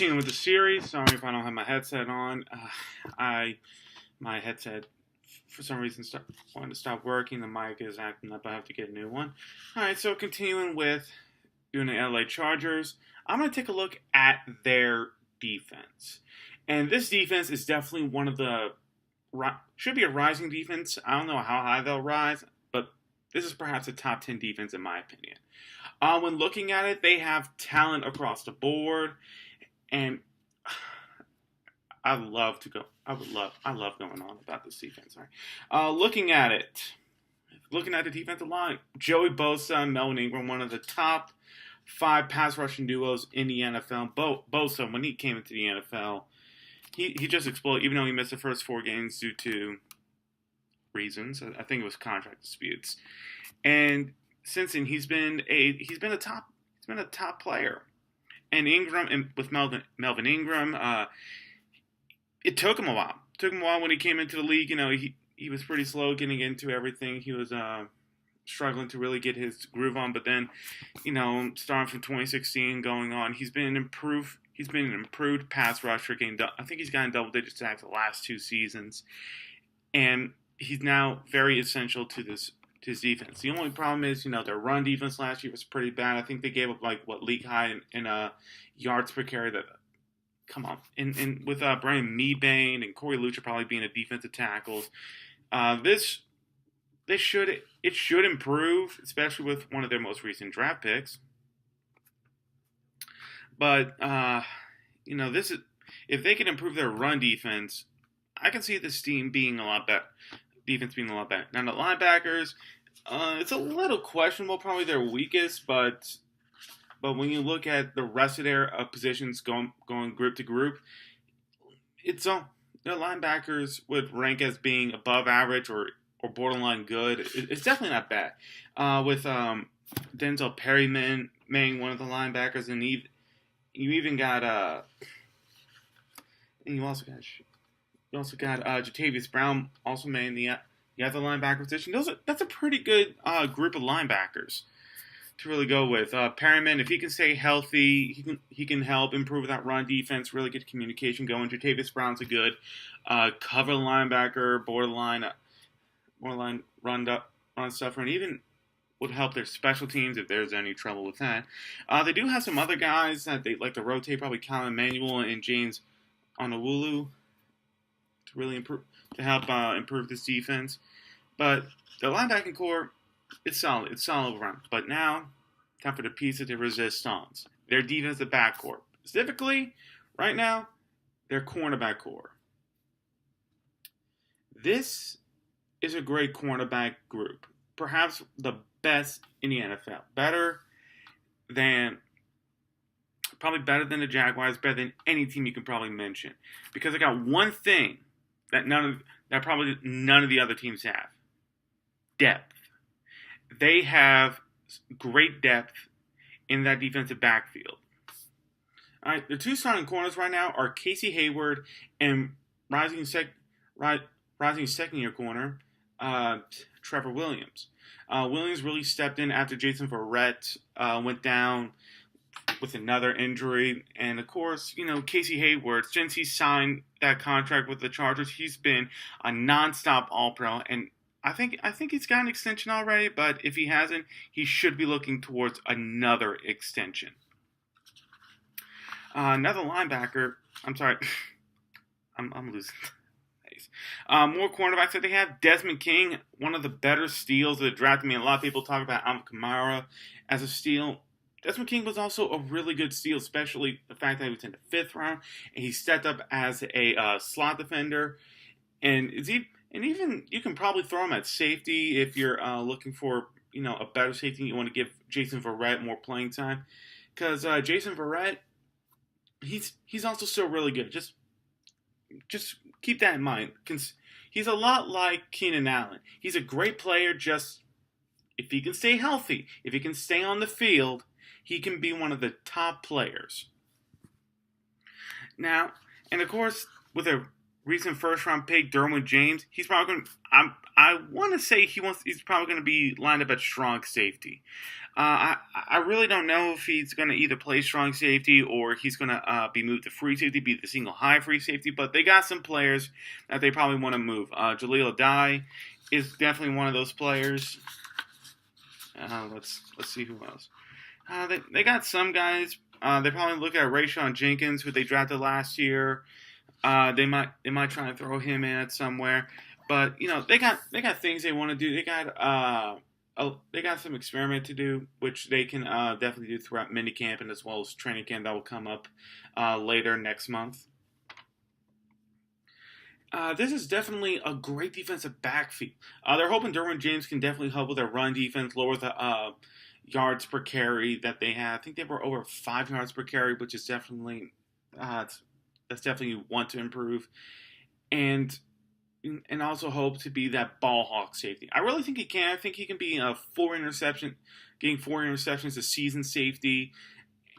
continuing with the series. Sorry if I don't have my headset on. My headset for some reason wanted to stop working. The mic is acting up. I have to get a new one. All right, so continuing with doing the LA Chargers, I'm going to take a look at their defense. And this defense is definitely one of the should be a rising defense. I don't know how high they'll rise, but this is perhaps a top 10 defense in my opinion. When looking at it, they have talent across the board, and I love going on about this defense. Looking at the defensive line, Joey Bosa and Melvin Ingram, one of the top 5 pass rushing duos in the NFL. Bosa, when he came into the NFL, he just exploded, even though he missed the first 4 games due to reasons. I think it was contract disputes. And since then, he's been a top player. And Ingram, and with Melvin Ingram, it took him a while. It took him a while when he came into the league. You know, he was pretty slow getting into everything. He was struggling to really get his groove on. But then, you know, starting from 2016 going on, he's been an improved pass rusher. I think he's gotten double-digit sacks the last 2 seasons. And he's now very essential to his defense. The only problem is, you know, their run defense last year was pretty bad. I think they gave up league high in yards per carry. That, come on, and with Brian Meebane and Corey Lucha probably being a defensive tackles, it should improve, especially with one of their most recent draft picks. But you know, if they can improve their run defense, I can see this team being a lot better. Defense being a lot better. Now the linebackers, it's a little questionable, probably their weakest, but when you look at the rest of their positions going group to group, their linebackers would rank as being above average or borderline good. It's definitely not bad. With Denzel Perryman being one of the linebackers, and you even got you also got Jatavius Brown also made the other linebacker position. That's a pretty good group of linebackers to really go with. Perryman, if he can stay healthy, he can help improve that run defense, really get communication going. Jatavius Brown's a good cover linebacker, borderline run stuffer, and even would help their special teams if there's any trouble with that. They do have some other guys that they like to rotate, probably Colin Emmanuel and James Onwuelu, to really improve this defense. But the linebacking core, it's solid. It's solid run. But now, time for the piece de resistance. Their defensive backcourt. Specifically, right now, their cornerback core. This is a great cornerback group. Perhaps the best in the NFL. Probably better than the Jaguars, better than any team you can probably mention. Because they got one thing that probably none of the other teams have. Depth. They have great depth in that defensive backfield. All right, the 2 starting corners right now are Casey Hayward and rising second-year corner Trevor Williams. Williams really stepped in after Jason Verrett went down with another injury. And, of course, you know, Casey Hayward, since he signed that contract with the Chargers, he's been a nonstop All-Pro. And I think he's got an extension already, but if he hasn't, he should be looking towards another extension. Another linebacker, I'm sorry, I'm losing. More cornerbacks that they have. Desmond King, one of the better steals of the draft. I mean, a lot of people talk about Alvin Kamara as a steal. Desmond King was also a really good steal, especially the fact that he was in the 5th round, and he stepped up as a slot defender. And even you can probably throw him at safety if you're looking for, you know, a better safety. You want to give Jason Verrett more playing time, because Jason Verrett, he's also still really good. Just keep that in mind. He's a lot like Keenan Allen. He's a great player. Just if he can stay healthy, if he can stay on the field, he can be one of the top players. Now, and of course, with a recent first-round pick, Derwin James, he's probably going. I want to say he's probably going to be lined up at strong safety. I really don't know if he's going to either play strong safety or he's going to be moved to free safety, be the single high free safety. But they got some players that they probably want to move. Jaleel Adai is definitely one of those players. Let's see who else. They got some guys. They probably look at Rayshon Jenkins, who they drafted last year. They might try to throw him in at somewhere. But they got things they want to do. They got some experiment to do, which they can definitely do throughout minicamp and as well as training camp that will come up later next month. This is definitely a great defensive backfield. They're hoping Derwin James can definitely help with their run defense, lower the yards per carry that they have. I think they were over 5 yards per carry, which is definitely that's definitely want to improve, and also hope to be that ball hawk safety. I really think he can. I think he can be getting 4 interceptions a season safety,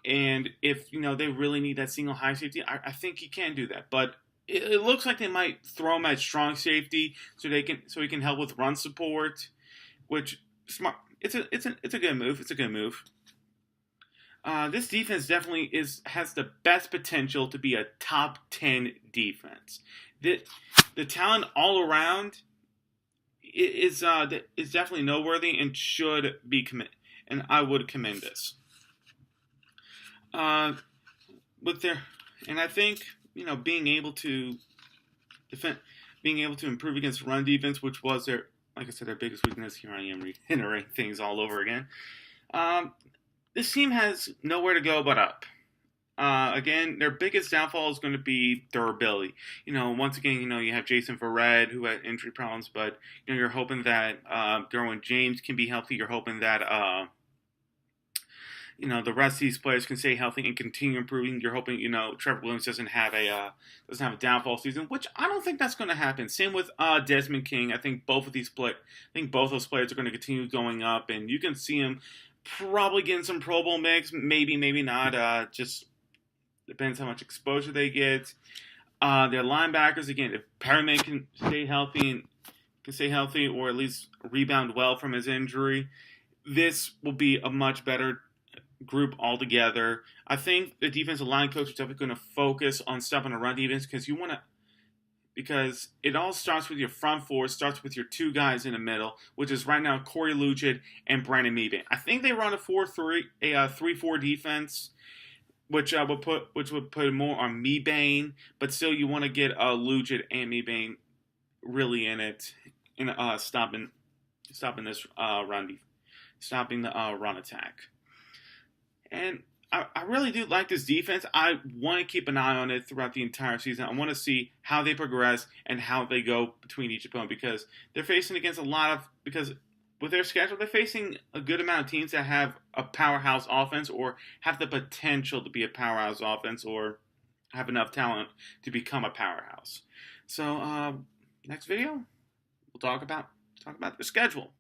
and if they really need that single high safety, I think he can do that. But it looks like they might throw him at strong safety so he can help with run support, which smart. It's a good move. It's a good move. This defense definitely has the best potential to be a top 10 defense. The talent all around is definitely noteworthy and should be and I would commend this. I think being able to improve against run defense, which was their, like I said, their biggest weakness. Here I am reiterating things all over again. This team has nowhere to go but up. Again, their biggest downfall is going to be durability. Once again, you have Jason Verrett, who had injury problems, but you're hoping that Derwin James can be healthy. You're hoping that the rest of these players can stay healthy and continue improving. You're hoping Trevor Williams doesn't have a downfall season, which I don't think that's going to happen. Same with Desmond King. I think both those players are going to continue going up, and you can see them probably getting some Pro Bowl mix, maybe not. Just depends how much exposure they get. Their linebackers, again, if Perryman can stay healthy, or at least rebound well from his injury, this will be a much better group altogether. I think the defensive line coach is definitely going to focus on stopping the run defense because it all starts with your front four, starts with your 2 guys in the middle, which is right now Corey Lugit and Brandon Mebane. I think they run a 3-4 defense, which would put more on Mebane, but still you want to get Lugit and Mebane really in it, in stopping this stopping the run attack. And I really do like this defense. I want to keep an eye on it throughout the entire season. I want to see how they progress and how they go between each opponent, because they're facing against because with their schedule, they're facing a good amount of teams that have a powerhouse offense or have the potential to be a powerhouse offense or have enough talent to become a powerhouse. So next video, we'll talk about the schedule.